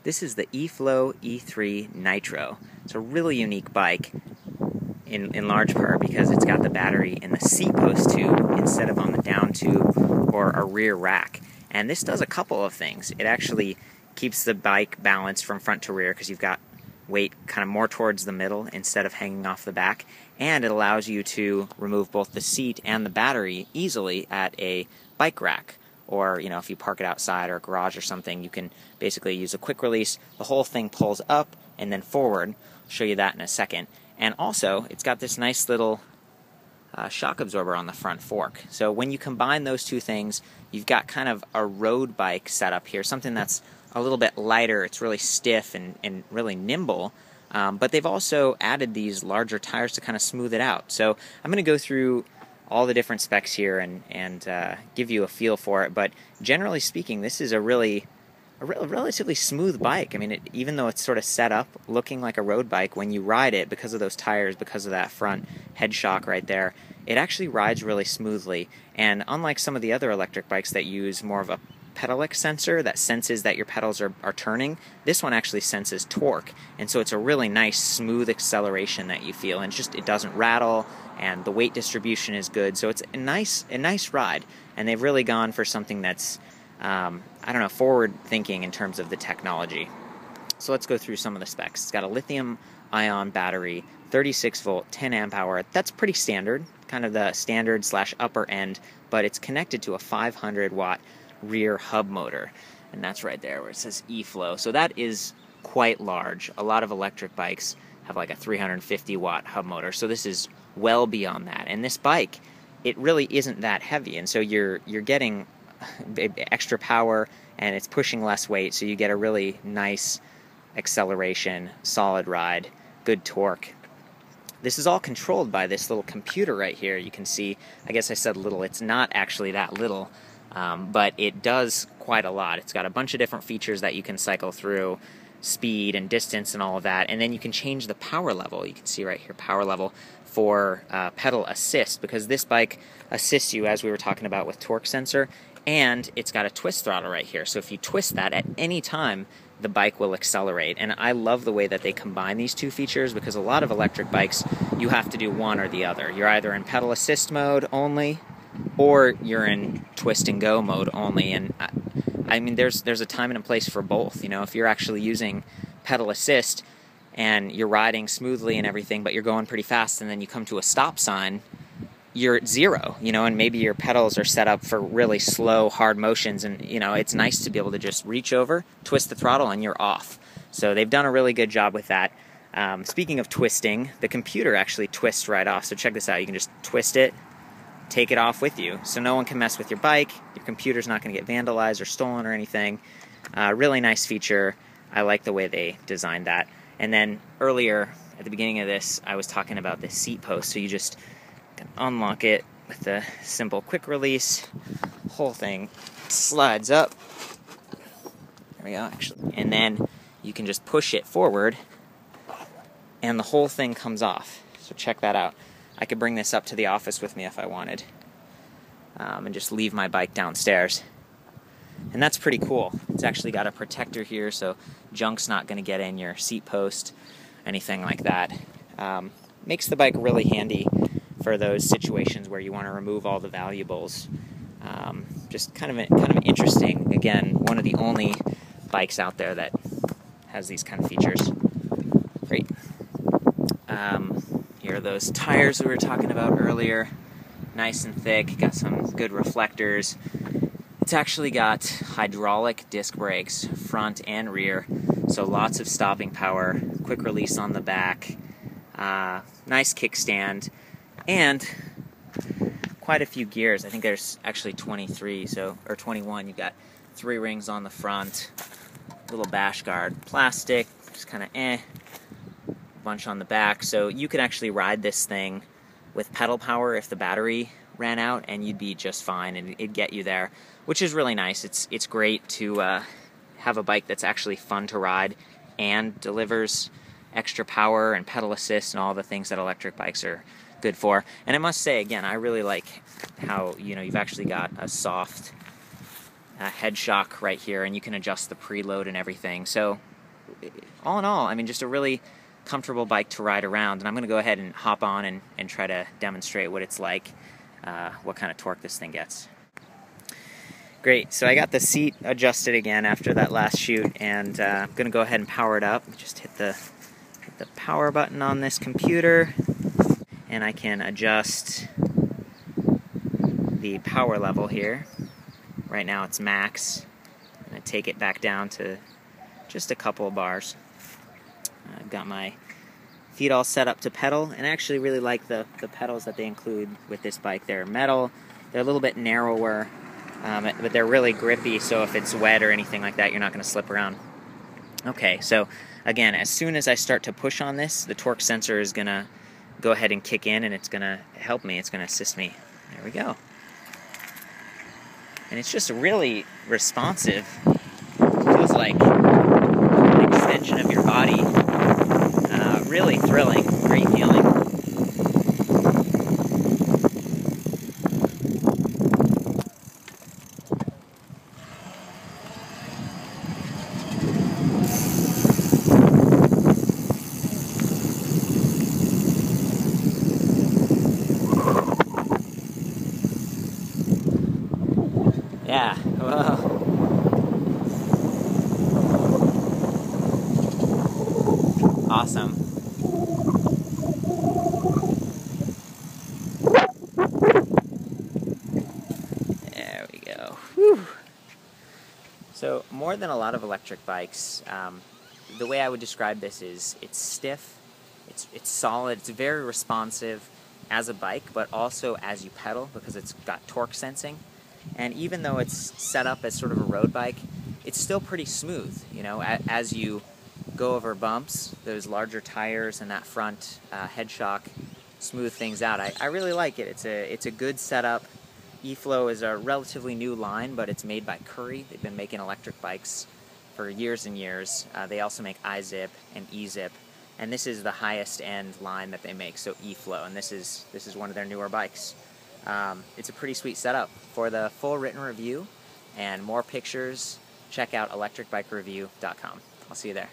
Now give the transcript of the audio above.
This is the eFlow E3 Nitro. It's a really unique bike in large part because it's got the battery in the seat post tube instead of on the down tube or a rear rack. And this does a couple of things. It actually keeps the bike balanced from front to rear because you've got weight kind of more towards the middle instead of hanging off the back. And it allows you to remove both the seat and the battery easily at a bike rack. Or, you know, if you park it outside or a garage or something, you can basically use a quick release. The whole thing pulls up and then forward. I'll show you that in a second. And also, it's got this nice little shock absorber on the front fork. So when you combine those two things, you've got kind of a road bike setup here, something that's a little bit lighter. It's really stiff and really nimble. But they've also added these larger tires to kind of smooth it out. So I'm going to go through all the different specs here and give you a feel for it. But generally speaking, this is a relatively smooth bike. I mean, even though it's sort of set up looking like a road bike, when you ride it, because of those tires, because of that front head shock right there, it actually rides really smoothly. And unlike some of the other electric bikes that use more of a pedalic sensor that senses that your pedals are turning, this one actually senses torque. And so it's a really nice, smooth acceleration that you feel. And it doesn't rattle, and the weight distribution is good. So it's a nice ride. And they've really gone for something that's forward-thinking in terms of the technology. So let's go through some of the specs. It's got a lithium-ion battery, 36-volt, 10 amp hour. That's pretty standard, kind of the standard / upper end, but it's connected to a 500-watt rear hub motor. And that's right there where it says eFlow. So that is quite large. A lot of electric bikes have like a 350-watt hub motor. So this is well beyond that. And this bike, it really isn't that heavy. And so you're getting extra power, and it's pushing less weight, so you get a really nice acceleration, solid ride, good torque. This is all controlled by this little computer right here. You can see, I guess I said little, it's not actually that little, but it does quite a lot. It's got a bunch of different features that you can cycle through, speed and distance and all of that, and then you can change the power level. You can see right here, power level for pedal assist, because this bike assists you, as we were talking about with torque sensor, and it's got a twist throttle right here. So if you twist that at any time, the bike will accelerate. And I love the way that they combine these two features, because a lot of electric bikes, you have to do one or the other. You're either in pedal assist mode only, or you're in twist and go mode only. And I mean, there's a time and a place for both. You know, if you're actually using pedal assist and you're riding smoothly and everything, but you're going pretty fast, and then you come to a stop sign, you're at zero, you know, and maybe your pedals are set up for really slow, hard motions, and, you know, it's nice to be able to just reach over, twist the throttle, and you're off. So they've done a really good job with that. Speaking of twisting, the computer actually twists right off. So check this out. You can just twist it, take it off with you. So no one can mess with your bike. Your computer's not going to get vandalized or stolen or anything. Really nice feature. I like the way they designed that. And then earlier, at the beginning of this, I was talking about this seat post. So you just can unlock it with a simple quick release. Whole thing slides up. There we go, actually. And then you can just push it forward, and the whole thing comes off. So check that out. I could bring this up to the office with me if I wanted, and just leave my bike downstairs. And that's pretty cool. It's actually got a protector here, so junk's not going to get in your seat post, anything like that. Makes the bike really handy for those situations where you want to remove all the valuables. Just kind of interesting. Again, one of the only bikes out there that has these kind of features. Great. Here are those tires we were talking about earlier. Nice and thick, got some good reflectors. It's actually got hydraulic disc brakes, front and rear, so lots of stopping power, quick release on the back, nice kickstand, and quite a few gears. I think there's actually 23, or 21. You've got 3 rings on the front, little bash guard, plastic, just kind of bunch on the back. So you could actually ride this thing with pedal power if the battery ran out, and you'd be just fine, and it'd get you there, which is really nice. It's great to have a bike that's actually fun to ride and delivers extra power and pedal assist and all the things that electric bikes are good for. And I must say, again, I really like how, you know, you've actually got a soft head shock right here, and you can adjust the preload and everything. So all in all, I mean, just a really comfortable bike to ride around, and I'm going to go ahead and hop on and try to demonstrate what it's like, what kind of torque this thing gets. Great, so I got the seat adjusted again after that last shoot, and I'm going to go ahead and power it up. Just hit the power button on this computer, and I can adjust the power level here. Right now it's max. I'm going to take it back down to just a couple of bars. I've got my feet all set up to pedal, and I actually really like the pedals that they include with this bike. They're metal, they're a little bit narrower, but they're really grippy, so if it's wet or anything like that, you're not going to slip around. Okay, so again, as soon as I start to push on this, the torque sensor is going to go ahead and kick in, and it's going to help me, it's going to assist me. There we go. And it's just really responsive. It feels like an extension of your body. Really thrilling, great feeling. Yeah, whoa. Awesome. There we go. Whew. So, more than a lot of electric bikes, the way I would describe this is it's stiff, it's solid, it's very responsive as a bike, but also as you pedal because it's got torque sensing. And even though it's set up as sort of a road bike, it's still pretty smooth. You know, as you go over bumps, those larger tires and that front head shock smooth things out. I really like it. It's a good setup. eFlow is a relatively new line, but it's made by Curry. They've been making electric bikes for years and years. They also make iZip and eZip, and this is the highest end line that they make, so eFlow, and this is one of their newer bikes. It's a pretty sweet setup. For the full written review and more pictures, check out ElectricBikeReview.com. I'll see you there.